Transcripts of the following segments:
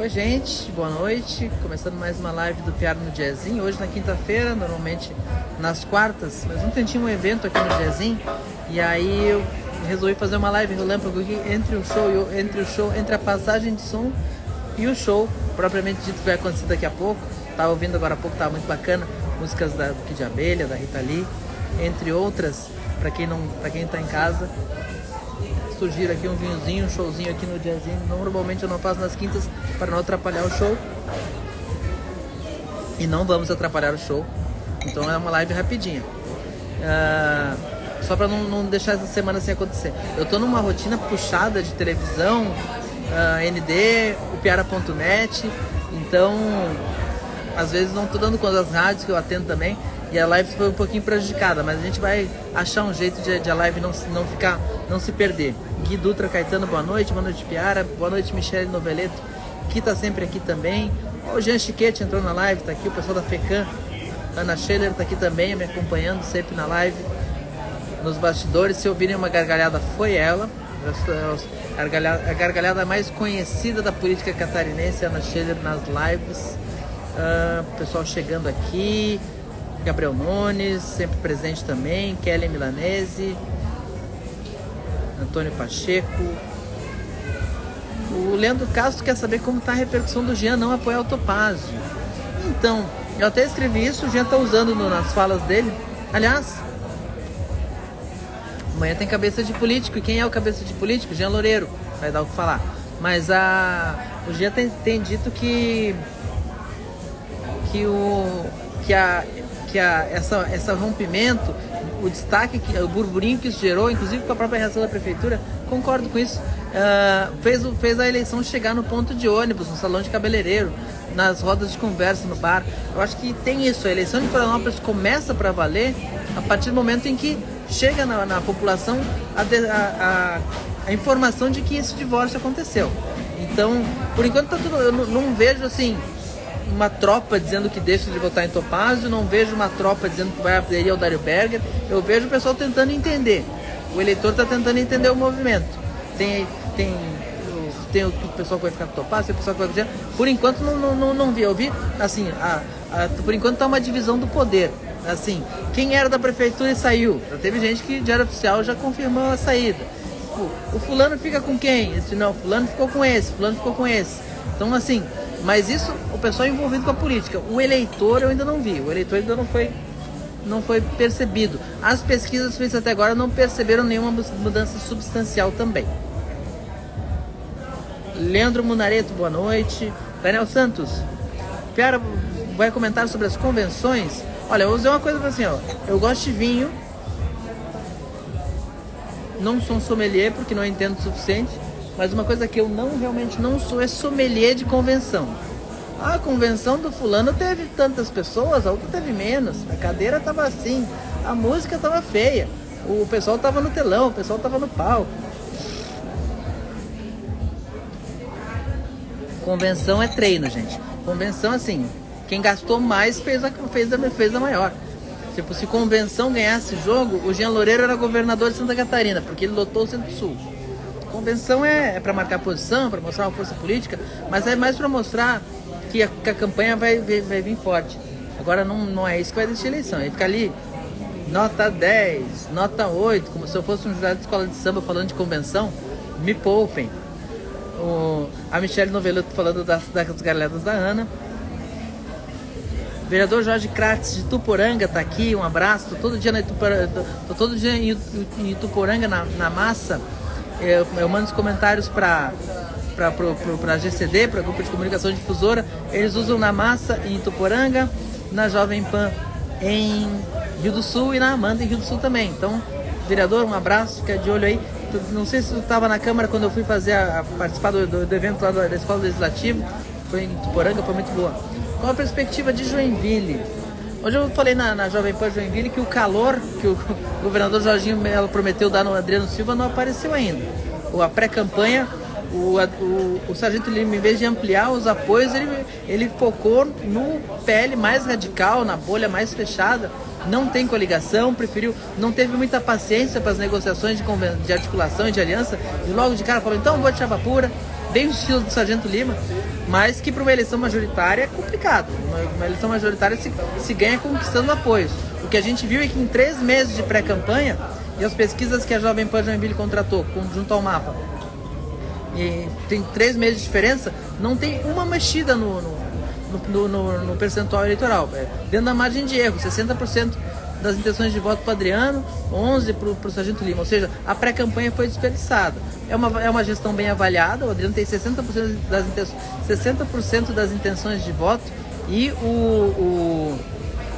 Oi gente, boa noite, começando mais uma live do Piara no Jazzinho, hoje na quinta-feira, normalmente nas quartas, mas ontem tinha um evento aqui no Jazzinho, e aí eu resolvi fazer uma live relâmpago aqui entre a passagem de som e o show, propriamente dito, que vai acontecer daqui a pouco. Tava ouvindo agora há pouco, tava muito bacana, músicas do Kid Abelha, da Rita Lee, entre outras, pra quem tá em casa. Surgir aqui um vinhozinho, um showzinho aqui no Jazzinho. Normalmente eu não faço nas quintas para não atrapalhar o show. E não vamos atrapalhar o show. Então é uma live rapidinha. Só para não deixar essa semana sem acontecer. Eu tô numa rotina puxada de televisão, ND, o Piara.net. Então, às vezes não tô dando conta das rádios que eu atendo também. E a live foi um pouquinho prejudicada, mas a gente vai achar um jeito de a live não se perder. Gui Dutra Caetano, boa noite Piara, boa noite Michele Noveleto, que tá sempre aqui também. O Jean Chiquete entrou na live, tá aqui o pessoal da FECAM, Ana Scheller tá aqui também, me acompanhando sempre na live, nos bastidores. Se ouvirem uma gargalhada, foi ela, a gargalhada mais conhecida da política catarinense, Ana Scheller nas lives. O pessoal chegando aqui, Gabriel Nunes, sempre presente também, Kelly Milanese, Antônio Pacheco. O Leandro Castro quer saber como está a repercussão do Jean não apoiar o Topázio. Então, eu até escrevi isso, o Jean está usando nas falas dele. Aliás, amanhã tem cabeça de político, e quem é o cabeça de político? Jean Loureiro, vai dar o que falar. Mas o Jean tem dito que esse rompimento, o destaque, o burburinho que isso gerou, inclusive com a própria reação da prefeitura, concordo com isso, fez a eleição chegar no ponto de ônibus, no salão de cabeleireiro, nas rodas de conversa no bar. Eu acho que tem isso, a eleição de Florianópolis começa para valer a partir do momento em que chega na população a informação de que esse divórcio aconteceu. Então, por enquanto tá tudo, eu não vejo assim uma tropa dizendo que deixa de votar em Topázio, não vejo uma tropa dizendo que vai aderir ao Dário Berger. Eu vejo o pessoal tentando entender, o eleitor está tentando entender o movimento. Tem o pessoal que vai ficar com Topázio, tem o pessoal que vai dizer. Por enquanto não vi, eu vi assim, por enquanto está uma divisão do poder, assim, quem era da prefeitura e saiu, já teve gente que já era oficial, já confirmou a saída. O fulano fica com quem? Não, fulano ficou com esse, fulano ficou com esse. Então assim, mas isso, o pessoal envolvido com a política. O eleitor eu ainda não vi. O eleitor ainda não foi percebido. As pesquisas feitas até agora não perceberam nenhuma mudança substancial também. Leandro Munareto, boa noite. Daniel Santos, Piara vai comentar sobre as convenções. Olha, eu vou dizer uma coisa assim, ó. Eu gosto de vinho. Não sou um sommelier porque não entendo o suficiente. Mas uma coisa que eu realmente não sou é sommelier de convenção. A convenção do fulano teve tantas pessoas, a outra teve menos. A cadeira tava assim, a música tava feia, o pessoal tava no telão, o pessoal tava no palco. Convenção é treino, gente. Convenção, assim, quem gastou mais fez a maior. Tipo, se convenção ganhasse jogo, o Jean Loureiro era governador de Santa Catarina, porque ele lotou o Centro-Sul. Convenção é para marcar posição, para mostrar uma força política, mas é mais para mostrar que a campanha vai vir forte. Agora não é isso que vai decidir a eleição. Ele fica ali, nota 10, nota 8, como se eu fosse um jurado de escola de samba falando de convenção. Me poupem. A Michele Noveleto falando das galeradas da Ana. O vereador Jorge Kratz de Ituporanga tá aqui, um abraço. Tô todo dia em Ituporanga na massa. Eu mando os comentários para GCD, para Grupo de Comunicação Difusora. Eles usam na Massa em Ituporanga, na Jovem Pan em Rio do Sul e na Amanda em Rio do Sul também. Então, vereador, um abraço, fica de olho aí. Não sei se tu estava na Câmara quando eu fui participar do evento lá da Escola Legislativa. Foi em Ituporanga, foi muito boa. Qual a perspectiva de Joinville? Hoje eu falei na Jovem Pan Joinville que o calor que o governador Jorginho Melo prometeu dar no Adriano Silva não apareceu ainda. A pré-campanha, o Sargento Lima, em vez de ampliar os apoios, ele focou no PL mais radical, na bolha mais fechada. Não tem coligação, não teve muita paciência para as negociações de articulação e de aliança, e logo de cara falou, então vou de chapa pura, bem o estilo do Sargento Lima. mas que para uma eleição majoritária é complicado. Uma eleição majoritária se ganha conquistando apoios. O que a gente viu é que em 3 meses de pré-campanha, e as pesquisas que a Jovem Pan Joinville contratou junto ao mapa, e tem 3 meses de diferença, não tem uma mexida no percentual eleitoral. Dentro da margem de erro, 60% das intenções de voto para Adriano, 11% para o Sargento Lima. Ou seja, a pré-campanha foi desperdiçada. É uma gestão bem avaliada. O Adriano tem 60% das intenções de voto e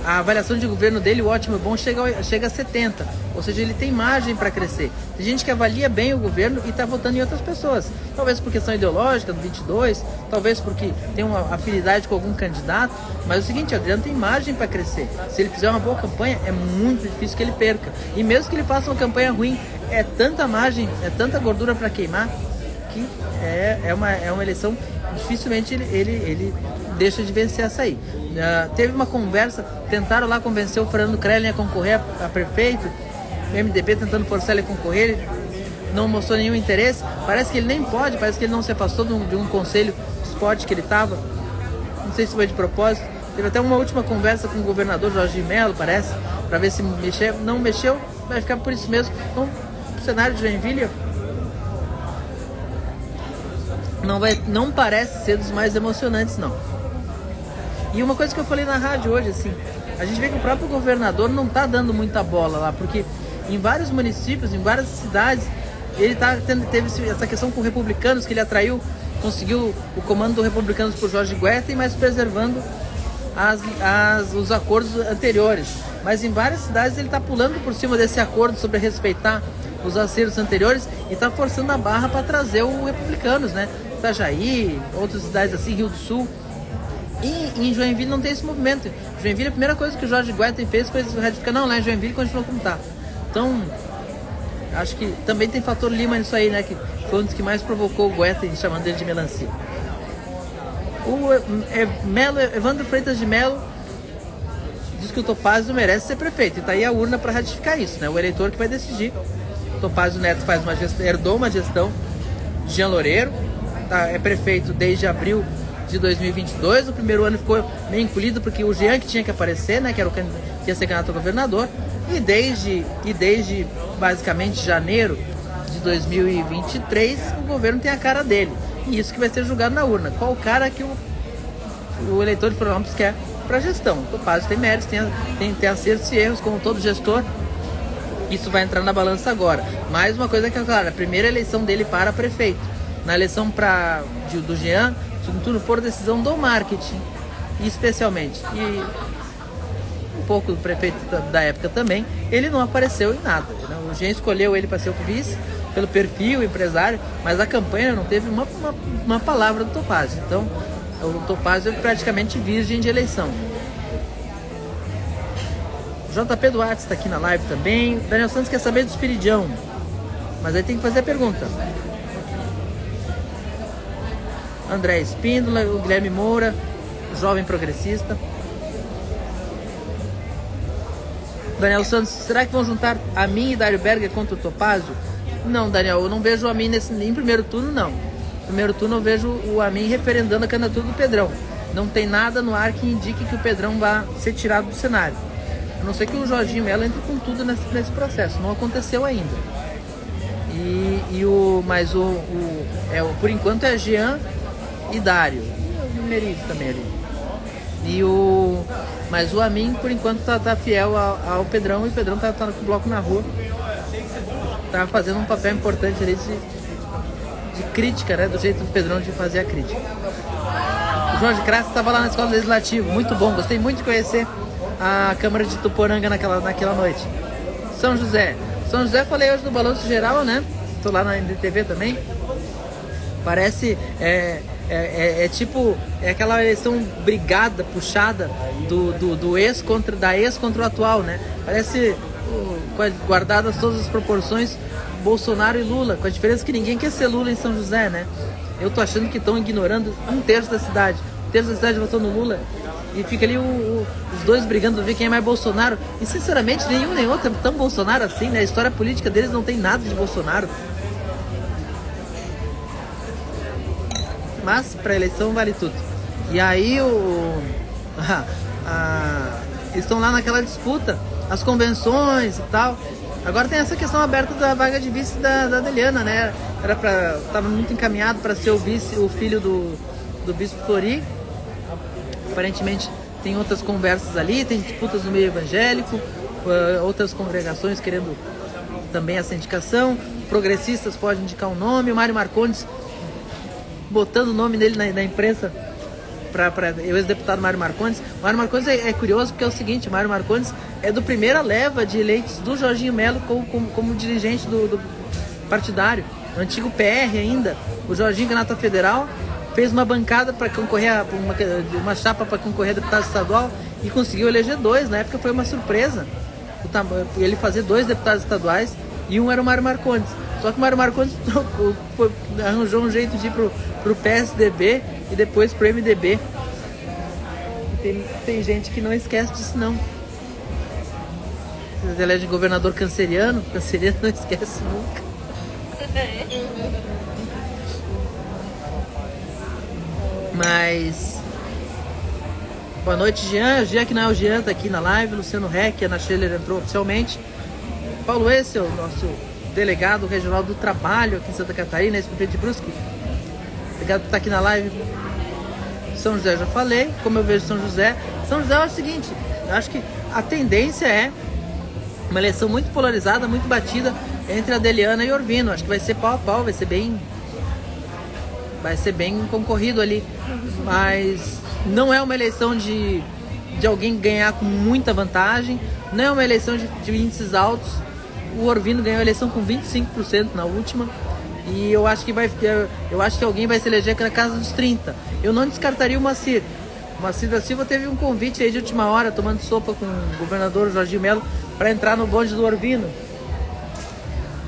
a avaliação de governo dele, o ótimo e bom, chega a 70%. Ou seja, ele tem margem para crescer. Tem gente que avalia bem o governo e está votando em outras pessoas. Talvez por questão ideológica do 22, talvez porque tem uma afinidade com algum candidato. Mas é o seguinte, o Adriano tem margem para crescer. Se ele fizer uma boa campanha, é muito difícil que ele perca. E mesmo que ele faça uma campanha ruim, é tanta margem, é tanta gordura para queimar, que é uma eleição, dificilmente ele deixa de vencer essa aí. Teve uma conversa, tentaram lá convencer o Fernando Krellin a concorrer a prefeito, o MDB tentando forçar ele a concorrer, ele não mostrou nenhum interesse, parece que ele nem pode, parece que ele não se afastou de um conselho de esporte que ele estava, não sei se foi de propósito. Teve até uma última conversa com o governador Jorge Melo, parece, para ver se mexeu, não mexeu, vai ficar por isso mesmo. Então, o cenário de Joinville não parece ser dos mais emocionantes, não. E uma coisa que eu falei na rádio hoje, assim, a gente vê que o próprio governador não está dando muita bola lá, porque em vários municípios, em várias cidades, ele teve essa questão com republicanos, que ele conseguiu o comando do republicanos por Jorge Guetta, mas preservando os acordos anteriores. Mas em várias cidades ele está pulando por cima desse acordo sobre respeitar os acertos anteriores e está forçando a barra para trazer o republicanos, né? Itajaí, outras cidades assim, Rio do Sul. E em Joinville não tem esse movimento. Joinville, a primeira coisa que o Jorge Guetta fez foi ratificar, não, lá em Joinville continua como está. Então, acho que também tem fator Lima nisso aí, né? Que foi um dos que mais provocou o Guetta, chamando ele de melancia. O Evandro Freitas de Melo diz que o Topázio merece ser prefeito. E tá aí a urna para ratificar isso, né? O eleitor que vai decidir. O Topázio Neto herdou uma gestão de Jean Loureiro, é prefeito desde abril de 2022, o primeiro ano ficou meio encolhido porque o Jean que tinha que aparecer, né, que era que ia ser candidato a governador, e desde basicamente janeiro de 2023 o governo tem a cara dele, e isso que vai ser julgado na urna, qual cara que o eleitor de Florianópolis quer para a gestão. O Topázio tem méritos, tem acertos e erros como todo gestor, isso vai entrar na balança agora. Mais uma coisa que é clara, a primeira eleição dele para prefeito, na eleição do Jean, segundo turno por decisão do marketing, especialmente, e um pouco do prefeito da época também, ele não apareceu em nada, né? O Jean escolheu ele para ser o vice, pelo perfil empresário, mas a campanha não teve uma palavra do Topázio. Então, o Topázio é praticamente virgem de eleição. JP Duarte está aqui na live também. Daniel Santos quer saber do Espiridião, mas aí tem que fazer a pergunta. André Espíndola, o Guilherme Moura, jovem progressista. Daniel Santos, será que vão juntar a mim e Dário Berger contra o Topázio? Não, Daniel, eu não vejo a mim em primeiro turno, não. No primeiro turno eu vejo o Amin referendando a candidatura do Pedrão. Não tem nada no ar que indique que o Pedrão vai ser tirado do cenário. A não ser que o Jorginho Mello entre com tudo nesse processo. Não aconteceu ainda. Por enquanto é Jean e Dário. E o Merizio também ali. Mas o Amin, por enquanto, tá fiel ao Pedrão. E o Pedrão tá com o bloco na rua. Tá fazendo um papel importante ali de crítica, né? Do jeito do Pedrão de fazer a crítica. O Jorge Crasso estava lá na Escola Legislativa. Muito bom, gostei muito de conhecer a Câmara de Tuporanga naquela noite. São José, falei hoje no Balanço Geral, né? Tô lá na NDTV também. Parece tipo aquela eleição brigada, puxada do ex da ex contra o atual, né? Parece guardadas todas as proporções, Bolsonaro e Lula, com a diferença que ninguém quer ser Lula em São José, né? Eu tô achando que estão ignorando um terço da cidade votou no Lula e fica ali os dois brigando pra ver quem é mais Bolsonaro, e sinceramente nenhum nem outro é tão Bolsonaro assim, né? A história política deles não tem nada de Bolsonaro. mas para eleição vale tudo. E aí eles estão lá naquela disputa, as convenções e tal. Agora tem essa questão aberta da vaga de vice da Adeliana, né? Tava muito encaminhado para ser o filho do Bispo Flori. Aparentemente tem outras conversas ali, tem disputas no meio evangélico, outras congregações querendo também essa indicação. Progressistas podem indicar um nome, o Mário Marcondes botando o nome dele na imprensa para o ex-deputado Mário Marcondes. O Mário Marcondes é curioso porque é o seguinte: o Mário Marcondes é do primeira leva de eleitos do Jorginho Melo como dirigente do partidário, no antigo PR ainda. O Jorginho, candidato federal, fez uma bancada para concorrer, uma chapa para concorrer a deputado estadual e conseguiu eleger 2. Na época foi uma surpresa ele fazer 2 deputados estaduais e um era o Mário Marcondes. Só que o Mário Marcondes arranjou um jeito de ir pro PSDB e depois pro MDB. Tem gente que não esquece disso, não. Vocês elegem governador canceriano não esquece nunca. Mas... boa noite, Jean. Jean que não é o Jean, tá aqui na live. Luciano Reck, Ana Scheller entrou oficialmente. Paulo Essel, nosso delegado regional do trabalho aqui em Santa Catarina, ex-prefeito de Brusque. Obrigado por estar aqui na live. São José, já falei. Como eu vejo São José é o seguinte: eu acho que a tendência é uma eleição muito polarizada, muito batida entre Adeliana e Orvino. Acho que vai ser pau a pau, vai ser bem concorrido ali. Mas não é uma eleição de alguém ganhar com muita vantagem, não é uma eleição de índices altos. O Orvino ganhou a eleição com 25% na última. E eu acho que alguém vai se eleger na casa dos 30%. Eu não descartaria o Moacir. O Moacir da Silva teve um convite aí de última hora, tomando sopa com o governador Jorginho Melo, para entrar no bonde do Orvino.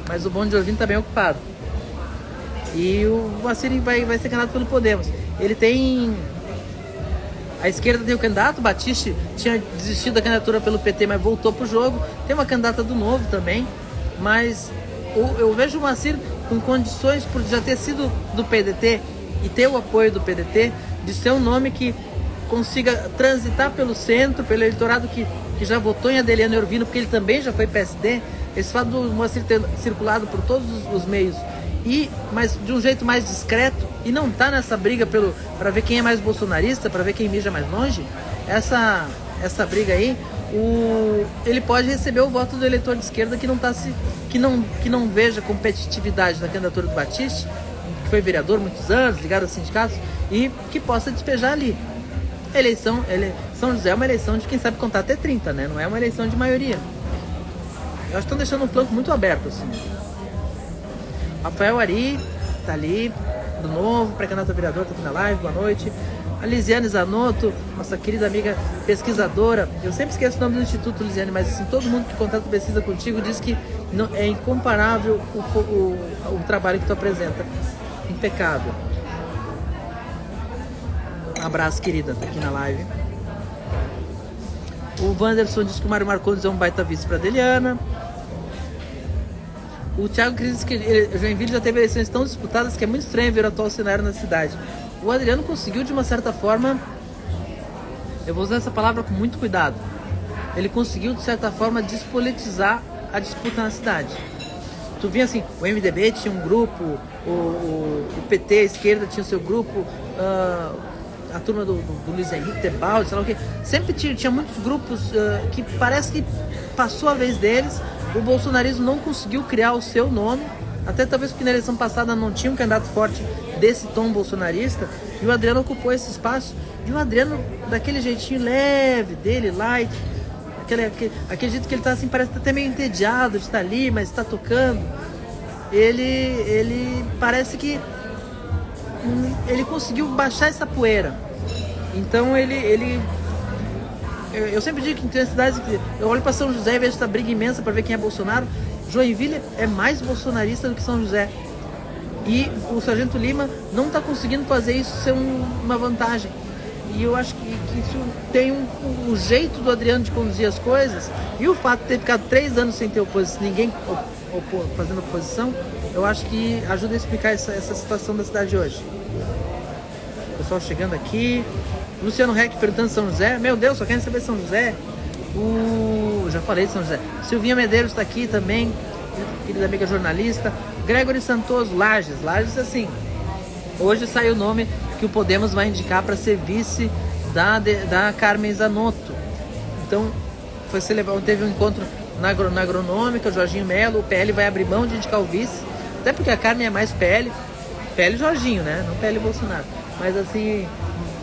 Mas o bonde do Orvino está bem ocupado. E o Moacir vai ser candidato pelo Podemos. Ele tem... A esquerda tem o candidato, Batiste tinha desistido da candidatura pelo PT, mas voltou pro jogo. Tem uma candidata do Novo também. Mas eu vejo o Moacir com condições, por já ter sido do PDT e ter o apoio do PDT, de ser um nome que consiga transitar pelo centro, pelo eleitorado que já votou em Adeliano e Orvino, porque ele também já foi PSD. Esse fato do Moacir ter circulado por todos os meios, mas de um jeito mais discreto, e não tá nessa briga para ver quem é mais bolsonarista, para ver quem mija mais longe, essa briga aí, ele pode receber o voto do eleitor de esquerda que não veja competitividade na candidatura do Batiste, que foi vereador há muitos anos, ligado aos sindicatos, e que possa despejar ali. São José é uma eleição de quem sabe contar até 30, né? Não é uma eleição de maioria. Eu acho que estão deixando um flanco muito aberto, assim. Rafael Ari tá ali, do Novo, pré-candidato a vereador, tá aqui na live, boa noite. A Lisiane Zanotto, nossa querida amiga pesquisadora. Eu sempre esqueço o nome do instituto, Lisiane, mas assim, todo mundo que contrata pesquisa contigo diz que não, é incomparável o trabalho que tu apresenta. Impecável. Um abraço, querida, tá aqui na live. O Wanderson diz que o Mário Marcondes é um baita vice pra Adeliana. O Thiago Cris diz que Joinville já teve eleições tão disputadas que é muito estranho ver o atual cenário na cidade. O Adriano conseguiu, de uma certa forma, eu vou usar essa palavra com muito cuidado, ele conseguiu, de certa forma, despolitizar a disputa na cidade. Tu via assim, o MDB tinha um grupo, o PT, a esquerda, tinha o seu grupo, a turma do Luiz Henrique Tebaldi, sei lá o que. Sempre tinha muitos grupos que parece que passou a vez deles. O bolsonarismo não conseguiu criar o seu nome, até talvez porque na eleição passada não tinha um candidato forte desse tom bolsonarista, e o Adriano ocupou esse espaço. E o Adriano, daquele jeitinho leve dele, light, aquele jeito que ele tá assim, parece até meio entediado de estar ali, mas está tocando. Ele parece que ele conseguiu baixar essa poeira. Então eu sempre digo que em cidades, eu olho para São José e vejo essa briga imensa para ver quem é Bolsonaro. Joinville é mais bolsonarista do que São José. E o Sargento Lima não está conseguindo fazer isso ser uma vantagem. E eu acho que isso tem o jeito do Adriano de conduzir as coisas, e o fato de ter ficado 3 anos sem ter oposição, ninguém fazendo oposição, eu acho que ajuda a explicar essa situação da cidade hoje. pessoal chegando aqui. Luciano Reck perguntando São José. Meu Deus, só querem saber São José. Já falei de São José. Silvinha Medeiros está aqui também, querida amiga jornalista. Gregory Santoso, Lages, assim. Hoje saiu o nome que o Podemos vai indicar para ser vice da Carmen Zanotto. Então, teve um encontro na agronômica, o Jorginho Melo, o PL vai abrir mão de indicar o vice, até porque a Carmen é mais PL Jorginho, né? Não PL Bolsonaro. Mas assim,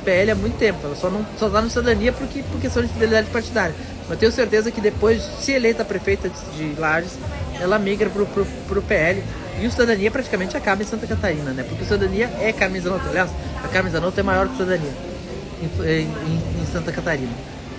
PL há muito tempo, ela só tá no Cidadania por questão de fidelidade partidária. Mas tenho certeza que depois, se eleita prefeita de Lages, ela migra pro PL. E o Cidadania praticamente acaba em Santa Catarina, né? Porque o Cidadania é Carmen Zanotto. Aliás, a Carmen Zanotto é maior que o Cidadania em Santa Catarina.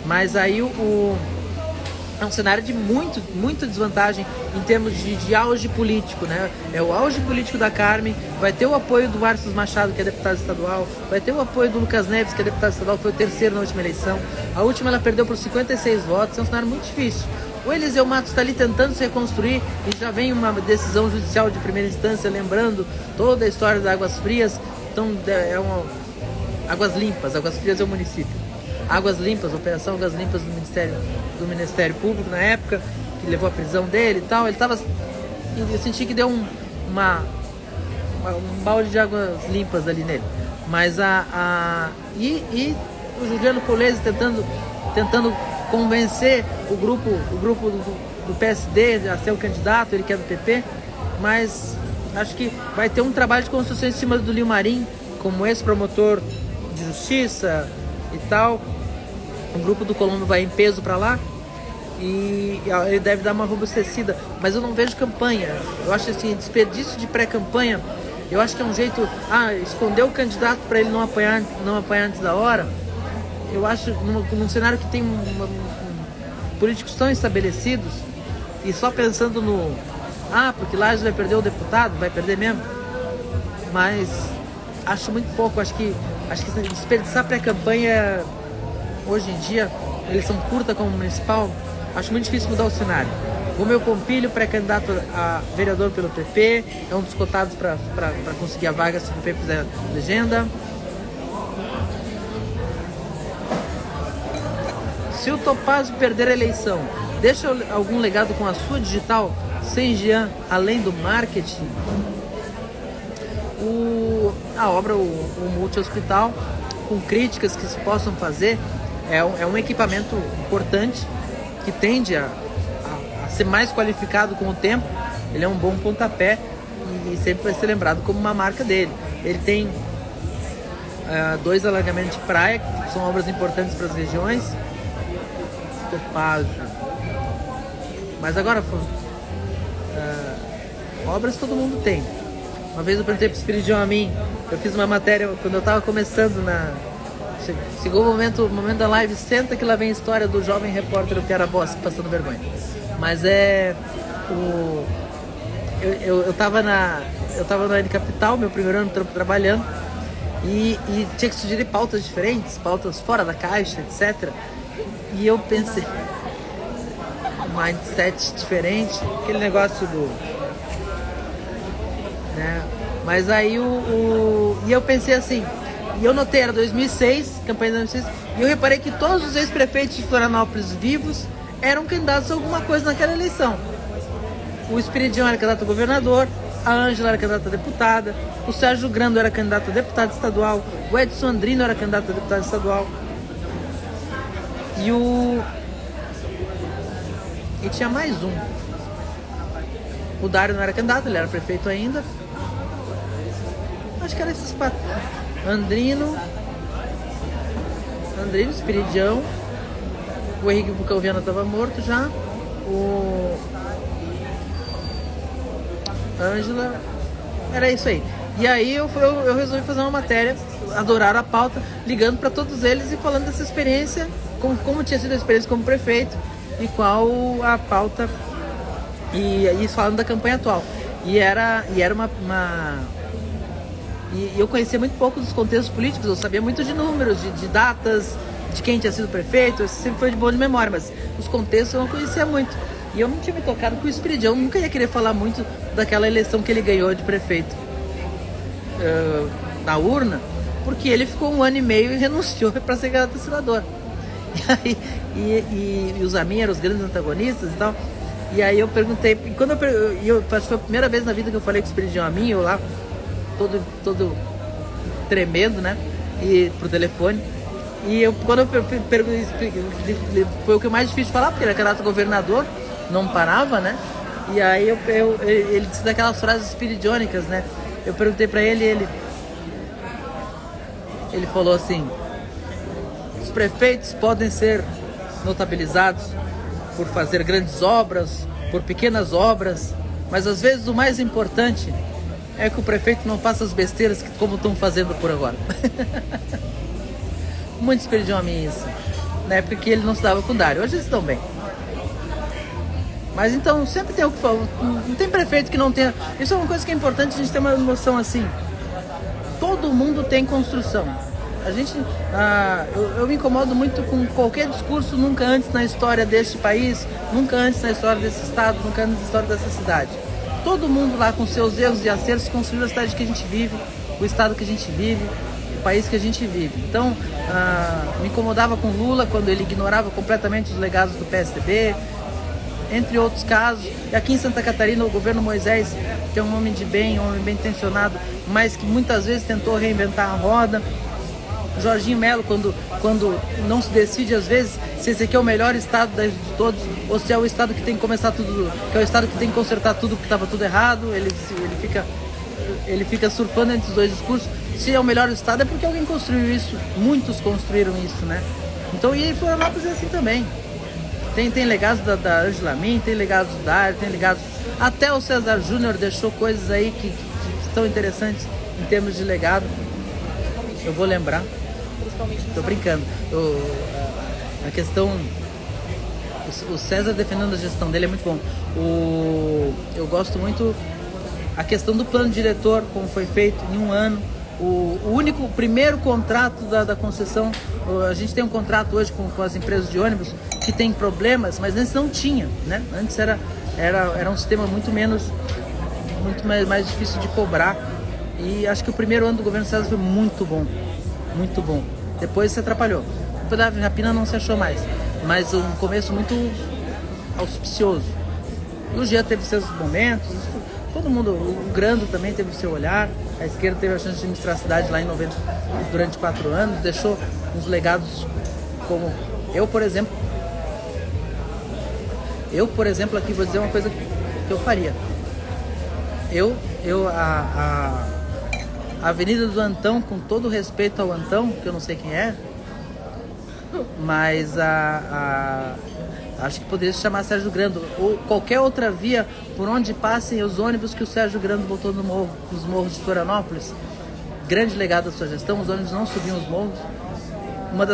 Mas aí é um cenário de muita desvantagem em termos de auge político, né? É o auge político da Carmen, vai ter o apoio do Márcio Machado, que é deputado estadual, vai ter o apoio do Lucas Neves, que é deputado estadual, foi o terceiro na última eleição. A última ela perdeu por 56 votos, é um cenário muito difícil. O Eliseu Matos está ali tentando se reconstruir e já vem uma decisão judicial de primeira instância, lembrando toda a história das Águas Frias. Então, Águas Limpas, Águas Frias é o município. Águas Limpas, Operação Águas Limpas do Ministério Público na época, que levou à prisão dele e tal. Eu senti que deu um balde de águas limpas ali nele. Mas e o Juliano Polese tentando convencer o grupo do PSD a ser o candidato, ele que é do PP, mas acho que vai ter um trabalho de construção em cima do Lio Marim, como ex-promotor de justiça e tal. O grupo do Colombo vai em peso para lá e ele deve dar uma robustecida, mas eu não vejo campanha. Eu acho assim, desperdício de pré-campanha. Eu acho que é um jeito, esconder o candidato para ele não apanhar antes da hora. Eu acho, num cenário que tem políticos tão estabelecidos e só pensando porque Lages vai perder o deputado, vai perder mesmo. Mas acho muito pouco, acho que desperdiçar pré-campanha hoje em dia, eleição curta como municipal, acho muito difícil mudar o cenário. O meu Pompilho, pré-candidato a vereador pelo PP, é um dos cotados para conseguir a vaga se o PP fizer legenda. Se o Topazio perder a eleição, deixa algum legado com a sua digital, sem Jean, além do marketing? A obra, o multi-hospital, com críticas que se possam fazer, é um equipamento importante que tende a ser mais qualificado com o tempo. Ele é um bom pontapé e sempre vai ser lembrado como uma marca dele. Ele tem 2 alagamentos de praia, que são obras importantes para as regiões. Topazio. Mas agora, obras todo mundo tem. Uma vez eu perguntei pro Espiridion a mim, eu fiz uma matéria quando eu estava começando chegou o momento da live, senta que lá vem a história do jovem repórter do Piara Bosque passando vergonha. Mas eu tava na N Capital, meu primeiro ano trabalhando, e tinha que sugerir pautas diferentes, pautas fora da caixa, etc. E eu pensei, mindset diferente, aquele negócio né? Mas aí e eu pensei assim, e eu notei, era 2006, campanha de 2006, e eu reparei que todos os ex-prefeitos de Florianópolis vivos eram candidatos a alguma coisa naquela eleição. O Espiridion era candidato a governador, a Ângela era candidata a deputada, o Sérgio Grando era candidato a deputado estadual, o Edson Andrino era candidato a deputado estadual, e tinha mais um. O Dário não era candidato, ele era prefeito ainda. Acho que era esses 4. Andrino, Espiridião, o Henrique Bucalviano estava morto já, o Ângela, era isso aí. E aí eu resolvi fazer uma matéria, adoraram a pauta, ligando para todos eles e falando dessa experiência, como tinha sido a experiência como prefeito e qual a pauta, e falando da campanha atual. E era E eu conhecia muito pouco dos contextos políticos, eu sabia muito de números, de datas, de quem tinha sido prefeito, eu sempre foi de boa de memória, mas os contextos eu não conhecia muito. E eu não tinha me tocado que o Espiridião nunca ia querer falar muito daquela eleição que ele ganhou de prefeito na urna, porque ele ficou 1 ano e meio e renunciou para ser candidato a senador. E os Zamin eram os grandes antagonistas e tal. E aí eu perguntei, e quando foi a primeira vez na vida que eu falei com o Espiridião Amin, eu lá, todo tremendo, né? E pro telefone. E quando eu perguntei, foi o que é mais difícil de falar, porque ele era candidato a governador, não parava, né? E aí ele disse daquelas frases espiridiônicas, né? Eu perguntei pra ele falou assim: os prefeitos podem ser notabilizados por fazer grandes obras, por pequenas obras, mas às vezes o mais importante é que o prefeito não faça as besteiras como estão fazendo por agora. Muitos perdiam a mim isso, na época que ele não se dava com o Dário. Hoje eles estão bem. Mas então sempre tem o que falar. Não tem prefeito que não tenha. Isso é uma coisa que é importante a gente ter uma noção assim. Todo mundo tem construção. A gente, eu me incomodo muito com qualquer discurso nunca antes na história deste país, nunca antes na história desse estado, nunca antes na história dessa cidade. Todo mundo lá com seus erros e acertos construiu a cidade que a gente vive, o estado que a gente vive, o país que a gente vive. Então, me incomodava com Lula quando ele ignorava completamente os legados do PSDB, entre outros casos. E aqui em Santa Catarina, o governo Moisés, que é um homem de bem, um homem bem intencionado, mas que muitas vezes tentou reinventar a roda. Jorginho Melo, quando não se decide às vezes se esse aqui é o melhor estado de todos, ou se é o estado que tem que começar tudo, que é o estado que tem que consertar tudo porque estava tudo errado. Ele fica surfando entre os dois discursos. Se é o melhor estado é porque alguém construiu isso, muitos construíram isso, né? Então, e Florianópolis é assim também. Tem legados da Ângela Min, tem legados do Dário, tem legados... Até o César Júnior deixou coisas aí que estão interessantes em termos de legado. Eu vou lembrar. Tô brincando. A questão... O César defendendo a gestão dele é muito bom. Eu gosto muito a questão do plano diretor, como foi feito em 1 ano. O primeiro contrato da concessão, a gente tem um contrato hoje com as empresas de ônibus que tem problemas, mas antes não tinha, né? Antes era um sistema muito mais difícil de cobrar. E acho que o primeiro ano do governo César foi muito bom, muito bom. Depois se atrapalhou. Depois da Rapina não se achou mais, mas um começo muito auspicioso. E o Jean teve seus momentos, todo mundo, o Grando também teve o seu olhar. A esquerda teve a chance de administrar a cidade lá em 90, durante 4 anos, deixou uns legados como eu, por exemplo, aqui vou dizer uma coisa que eu faria. A Avenida do Antão, com todo respeito ao Antão, que eu não sei quem é, mas acho que poderia se chamar Sérgio Grando, ou qualquer outra via por onde passem os ônibus que o Sérgio Grando botou nos morros de Florianópolis. Grande legado da sua gestão, os ônibus não subiam os morros. Uma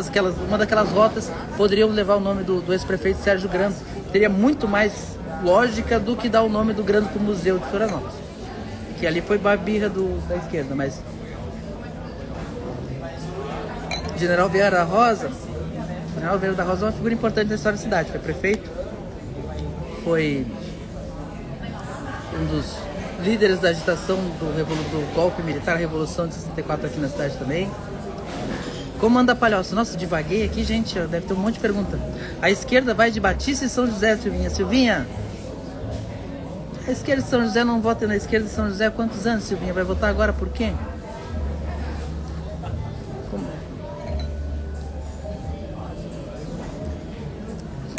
daquelas rotas poderiam levar o nome do ex-prefeito Sérgio Grando. Teria muito mais lógica do que dar o nome do Grando para o Museu de Florianópolis, que ali foi babirra da esquerda. Mas General Vieira da Rosa é uma figura importante na história da cidade. Foi prefeito, foi um dos líderes da agitação do golpe militar, a Revolução de 64 aqui na cidade também. Como anda a Palhoça? Nossa, divaguei aqui, gente, deve ter um monte de pergunta. A esquerda vai de Batista e São José, Silvinha. Silvinha, a esquerda de São José não vota na esquerda de São José há quantos anos, Silvinha? Vai votar agora por quem?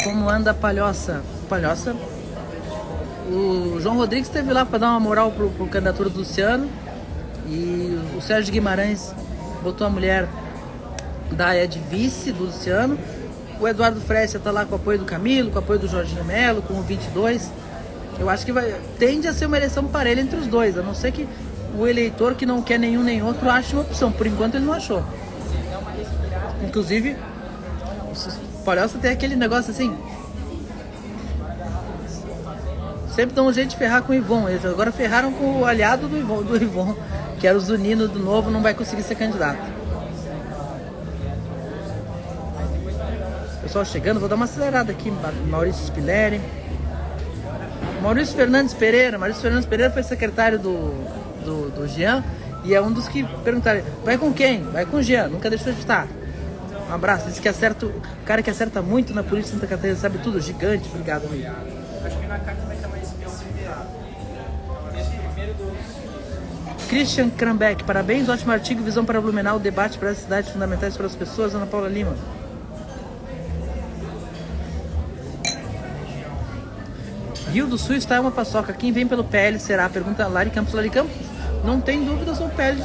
Como anda a Palhoça? Palhoça? O João Rodrigues esteve lá para dar uma moral pro candidatura do Luciano. E o Sérgio Guimarães botou a mulher da de vice do Luciano. O Eduardo Freixo está lá com o apoio do Camilo, com o apoio do Jorginho Melo, com o 22. Eu acho que tende a ser uma eleição parelha entre os dois, a não ser que o eleitor que não quer nenhum nem outro ache uma opção. Por enquanto ele não achou. Inclusive, o Palhoça tem aquele negócio assim, sempre dão um jeito de ferrar com o Ivon. Eles agora ferraram com o aliado do Ivon, que era o Zunino do Novo, não vai conseguir ser candidato. Pessoal chegando, vou dar uma acelerada aqui. Maurício Spilleri, Maurício Fernandes Pereira foi secretário do Jean E é um dos que perguntaram, vai com quem? Vai com o Jean, nunca deixou de estar. Um abraço, diz que acerta, o cara que acerta muito na política de Santa Catarina, sabe tudo, gigante, obrigado, amigo. Acho que na carta vai estar mais especificado. Esse primeiro Christian Krambeck, parabéns, ótimo artigo, visão para Blumenau, debate para as cidades fundamentais para as pessoas, Ana Paula Lima. Rio do Sul está uma paçoca, quem vem pelo PL será? Pergunta Lari Campos. Lari Campos, não tem dúvida sobre o PL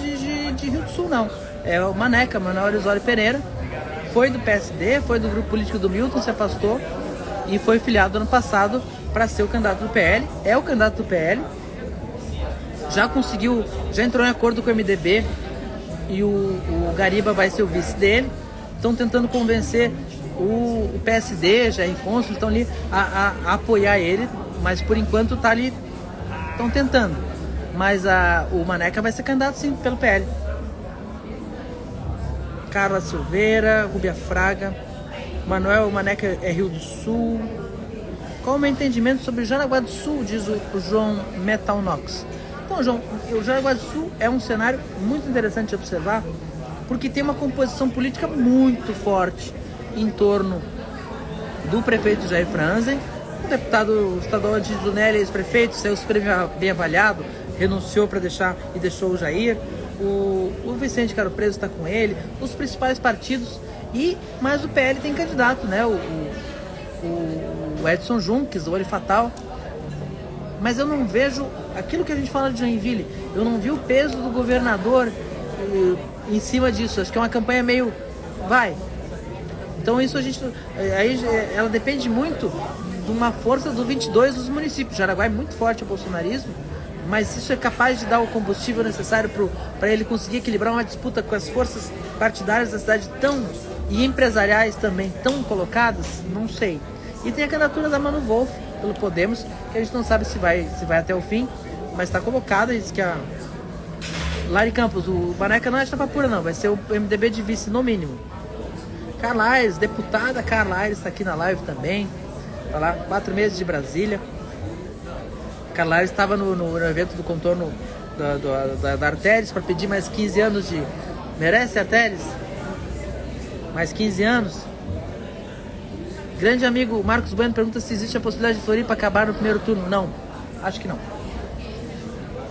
de Rio do Sul, não. É o Maneca, Manuel Orizoli Pereira, foi do PSD, foi do grupo político do Milton, se afastou e foi filiado ano passado para ser o candidato do PL, é o candidato do PL, já conseguiu, já entrou em acordo com o MDB e o Gariba vai ser o vice dele, estão tentando convencer o PSD, Jair Cônsul, estão ali a apoiar ele, mas por enquanto tá ali, estão tentando, mas o Maneca vai ser candidato sim pelo PL. Carla Silveira, Rúbia Fraga, Manuel Maneca é Rio do Sul. Qual o meu entendimento sobre Jaraguá do Sul, diz o João Metal Knox. Então, João, o Jaraguá do Sul é um cenário muito interessante de observar, porque tem uma composição política muito forte em torno do prefeito Jair Franzen, o deputado estadual de Lunelli, ex-prefeito, saiu super bem avaliado, renunciou para deixou o Jair. O Vicente Caro Preso está com ele, os principais partidos, mas o PL tem candidato, né? O Edson Junques, o Olho Fatal. Mas eu não vejo aquilo que a gente fala de Joinville, eu não vi o peso do governador em cima disso. Acho que é uma campanha meio vai. Então isso ela depende muito de uma força do 22 dos municípios. Jaraguá é muito forte o bolsonarismo, mas isso é capaz de dar o combustível necessário para ele conseguir equilibrar uma disputa com as forças partidárias da cidade e empresariais também tão colocadas? Não sei. E tem a candidatura da Manu Wolf pelo Podemos, que a gente não sabe se vai até o fim, mas está colocada. Diz que a Lari Campos, o Maneca não é chapa pura não, vai ser o MDB de vice no mínimo. Carla Aires, deputada Carla Aires está aqui na live também, tá lá, 4 meses de Brasília. Carla Aires estava no evento do contorno da Artéries para pedir mais 15 anos de... Merece, Artéries? Mais 15 anos? Grande amigo Marcos Bueno pergunta se existe a possibilidade de Floripa acabar no primeiro turno. Não, acho que não.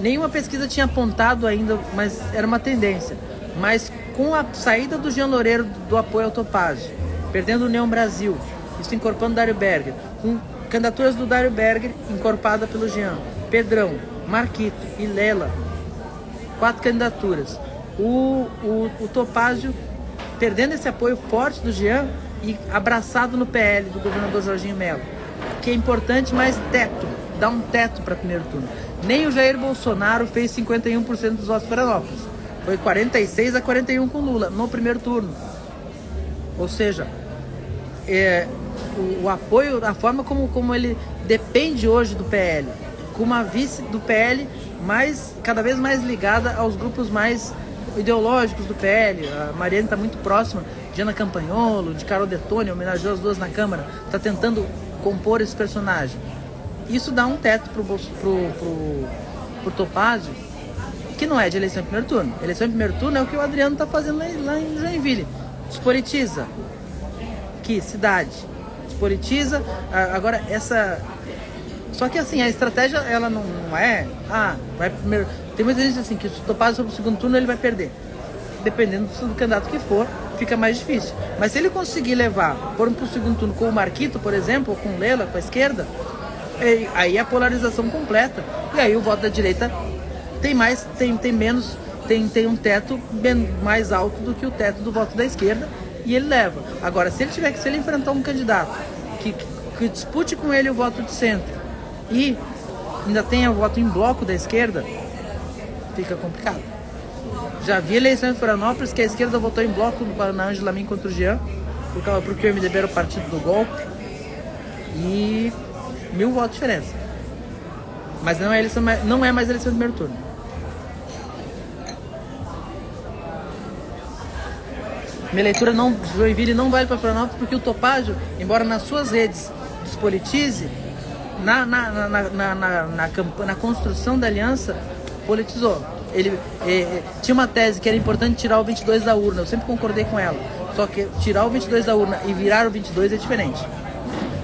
Nenhuma pesquisa tinha apontado ainda, mas era uma tendência. Mas com a saída do Jean Loureiro do apoio ao Topázio, perdendo o União Brasil, isso incorporando Dário Berger, com candidaturas do Dário Berger encorpada pelo Jean, Pedrão, Marquito e Lela, 4 candidaturas. O Topázio perdendo esse apoio forte do Jean e abraçado no PL do governador Jorginho Melo, que é importante, mas dá um teto para primeiro turno. Nem o Jair Bolsonaro fez 51% dos votos de Florianópolis, foi 46 a 41 com Lula no primeiro turno. Ou seja, o apoio, a forma como ele depende hoje do PL, com uma vice do PL cada vez mais ligada aos grupos mais ideológicos do PL. A Mariana está muito próxima de Ana Campanholo, de Carol Detoni, homenageou as duas na Câmara, está tentando compor esse personagem. Isso dá um teto pro Topázio, que não é de eleição em primeiro turno. Eleição em primeiro turno é o que o Adriano está fazendo lá em Joinville. Despolitiza. Que cidade? Despolitiza. Agora, só que assim, a estratégia, ela não é... vai primeiro... Tem muita gente assim, que se o Topázio for pro segundo turno, ele vai perder. Dependendo do candidato que for, fica mais difícil. Mas se ele conseguir por um segundo turno com o Marquito, por exemplo, ou com o Lela, com a esquerda, aí é a polarização completa. E aí o voto da direita tem um teto mais alto do que o teto do voto da esquerda, e ele leva. Agora, se ele enfrentar um candidato que dispute com ele o voto de centro e ainda tenha o voto em bloco da esquerda, fica complicado. Já vi eleição em Florianópolis que a esquerda votou em bloco na Ângela Min contra o Jean, porque o MDB era o partido do golpe, e 1000 votos de diferença. Mas não é mais eleição de primeiro turno. Minha leitura Joinville não vale para Florianópolis, porque o Topázio, embora nas suas redes despolitize, na construção da aliança politizou. tinha uma tese que era importante tirar o 22 da urna, eu sempre concordei com ela. Só que tirar o 22 da urna e virar o 22 é diferente.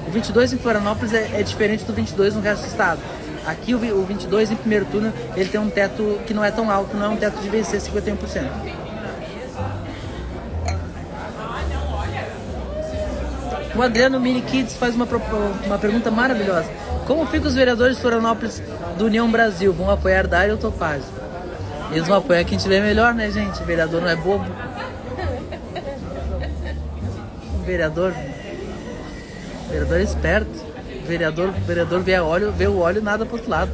O 22 em Florianópolis é diferente do 22 no resto do estado. Aqui o 22 em primeiro turno, ele tem um teto que não é tão alto, não é um teto de vencer 51%. O Adriano Mini Kids faz uma pergunta maravilhosa. Como ficam os vereadores de Florianópolis do União Brasil? Vão apoiar Dário ou Topazio? Eles vão apoiar quem tiver melhor, né, gente? O vereador não é bobo. O vereador é esperto. O vereador vê o óleo, nada pro outro lado.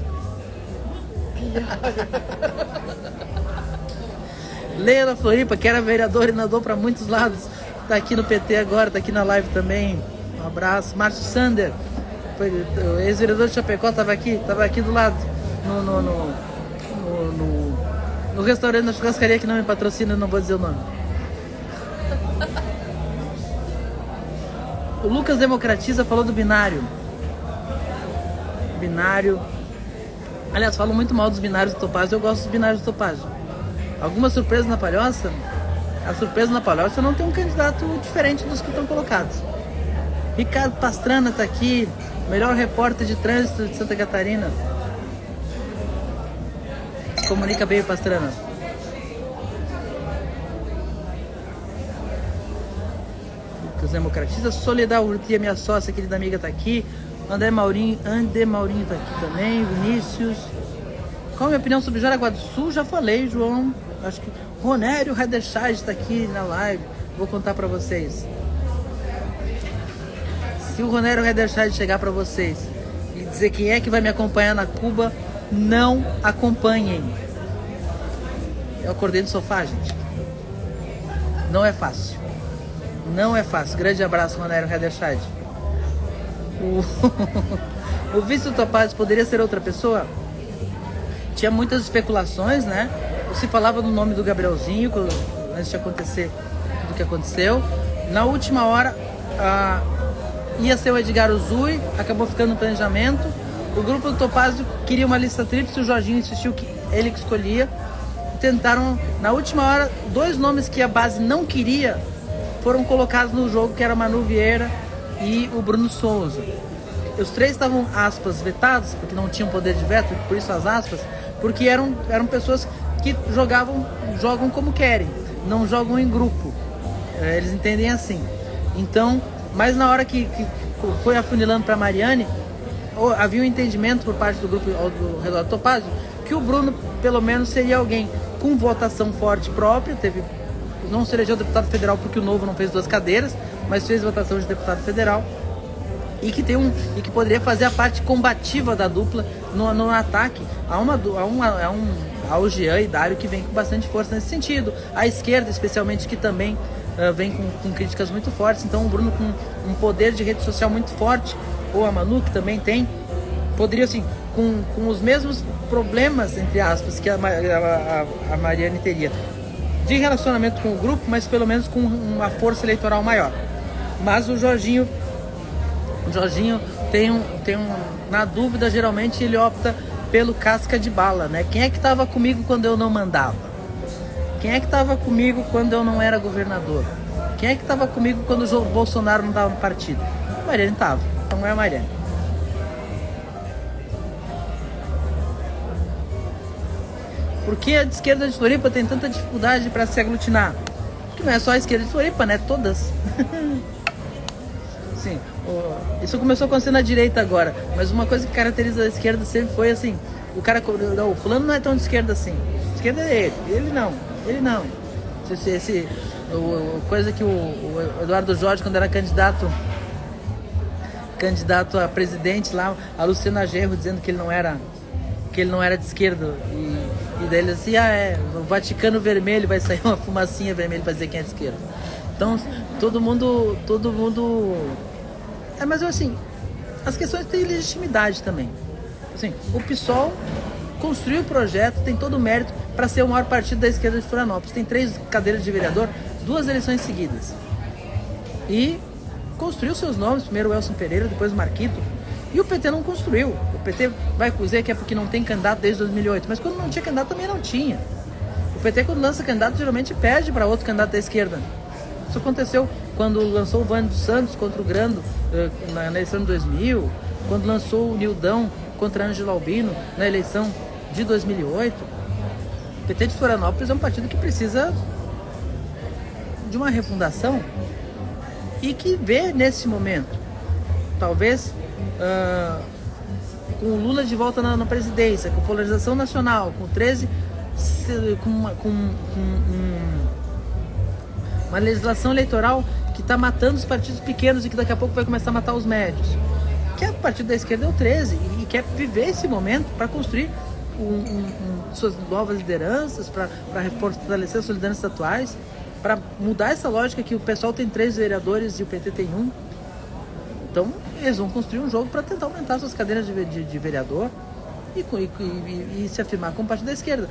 Leila Floripa, que era vereador e nadou para muitos lados. Tá aqui no PT agora, tá aqui na live também. Um abraço. Márcio Sander, o ex-vereador de Chapecó, tava aqui do lado. No restaurante, na churrascaria que não me patrocina, não vou dizer o nome. O Lucas Democratiza falou do binário. Aliás, falam muito mal dos binários do Topazio. Eu gosto dos binários do Topazio. Alguma surpresa na Palhoça? A surpresa na Palhoça não tem um candidato diferente dos que estão colocados. Ricardo Pastrana está aqui, melhor repórter de trânsito de Santa Catarina. Se comunica bem, Pastrana. Lucas Democratiza, Soledad Urtia, minha sócia, querida amiga, está aqui. André Maurinho está aqui também. Vinícius. Qual a minha opinião sobre Jaraguá do Sul? Já falei, João. Acho que Ronério Rederscheid está aqui na live. Vou contar para vocês. Se o Ronério Rederscheid chegar para vocês e dizer quem é que vai me acompanhar na Cuba, não acompanhem. Eu acordei do sofá, gente. Não é fácil. Não é fácil. Grande abraço, Ronério Rederscheid. O vice do Topazio poderia ser outra pessoa? Tinha muitas especulações, né? Se falava do nome do Gabrielzinho antes de acontecer tudo que aconteceu. Na última hora ia ser o Edgar Uzui, acabou ficando no planejamento. O grupo do Topazio queria uma lista tríplice, o Jorginho insistiu que ele que escolhia. Tentaram, na última hora, 2 nomes que a base não queria foram colocados no jogo, que era Manu Vieira e o Bruno Souza. Os 3 estavam, aspas, vetados, porque não tinham poder de veto, por isso as aspas, porque eram pessoas que jogam como querem, não jogam em grupo. Eles entendem assim. Então, mas na hora que foi afunilando para Mariane, havia um entendimento por parte do grupo do redor do Topazio que o Bruno, pelo menos, seria alguém com votação forte própria. Não se elegeu deputado federal porque o Novo não fez 2 cadeiras, mas fez votação de deputado federal. E que poderia fazer a parte combativa da dupla no ataque ao Jean e Dário, que vem com bastante força nesse sentido. A esquerda, especialmente, que também vem com críticas muito fortes. Então o Bruno, com um poder de rede social muito forte, ou a Manu, que também tem, poderia, assim, com os mesmos problemas, entre aspas, que a Mariane teria de relacionamento com o grupo, mas pelo menos com uma força eleitoral maior. Mas o Jorginho tem na dúvida, geralmente ele opta pelo casca de bala, né? Quem é que estava comigo quando eu não mandava? Quem é que estava comigo quando eu não era governador? Quem é que estava comigo quando o Bolsonaro não estava no partido? A Mariane estava, então é a Mariane. Por que a esquerda de Floripa tem tanta dificuldade para se aglutinar? Porque não é só a esquerda de Floripa, né? Todas. Sim, isso começou a acontecer na direita agora, mas uma coisa que caracteriza a esquerda sempre foi assim: o fulano não é tão de esquerda assim. A esquerda é ele não. Coisa que o Eduardo Jorge, quando era candidato a presidente lá, a Luciana Genro dizendo que ele não era de esquerda, e daí ele assim, o Vaticano Vermelho, vai sair uma fumacinha vermelha para dizer quem é de esquerda. Então todo mundo mas assim, as questões têm legitimidade também. Assim, o PSOL construiu o projeto, tem todo o mérito para ser o maior partido da esquerda de Florianópolis. Tem 3 cadeiras de vereador, 2 eleições seguidas. E construiu seus nomes, primeiro o Elson Pereira, depois o Marquito. E o PT não construiu. O PT vai dizer que é porque não tem candidato desde 2008, mas quando não tinha candidato também não tinha. O PT, quando lança candidato, geralmente perde para outro candidato da esquerda. Isso aconteceu quando lançou o Vânio dos Santos contra o Grando na eleição de 2000, quando lançou o Nildão contra Ângelo Albino na eleição de 2008. O PT de Florianópolis é um partido que precisa de uma refundação e que vê nesse momento, talvez com o Lula de volta na presidência, com polarização nacional, com 13, com uma legislação eleitoral que está matando os partidos pequenos e que daqui a pouco vai começar a matar os médios. Que é o partido da esquerda é o 13 e quer viver esse momento para construir suas novas lideranças, para fortalecer as suas lideranças atuais, para mudar essa lógica que o pessoal tem 3 vereadores e o PT tem 1. Então eles vão construir um jogo para tentar aumentar suas cadeiras de vereador e se afirmar como partido da esquerda.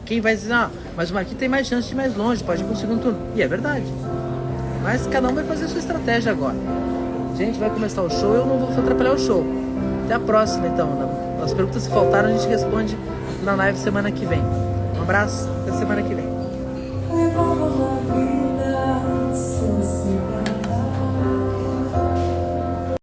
Quem vai dizer, mas o Marquinhos tem mais chance de ir mais longe, pode ir para o segundo turno. E é verdade. Mas cada um vai fazer a sua estratégia agora. Gente, vai começar o show, eu não vou atrapalhar o show. Até a próxima, então. As perguntas que faltaram a gente responde na live semana que vem. Um abraço, até semana que vem.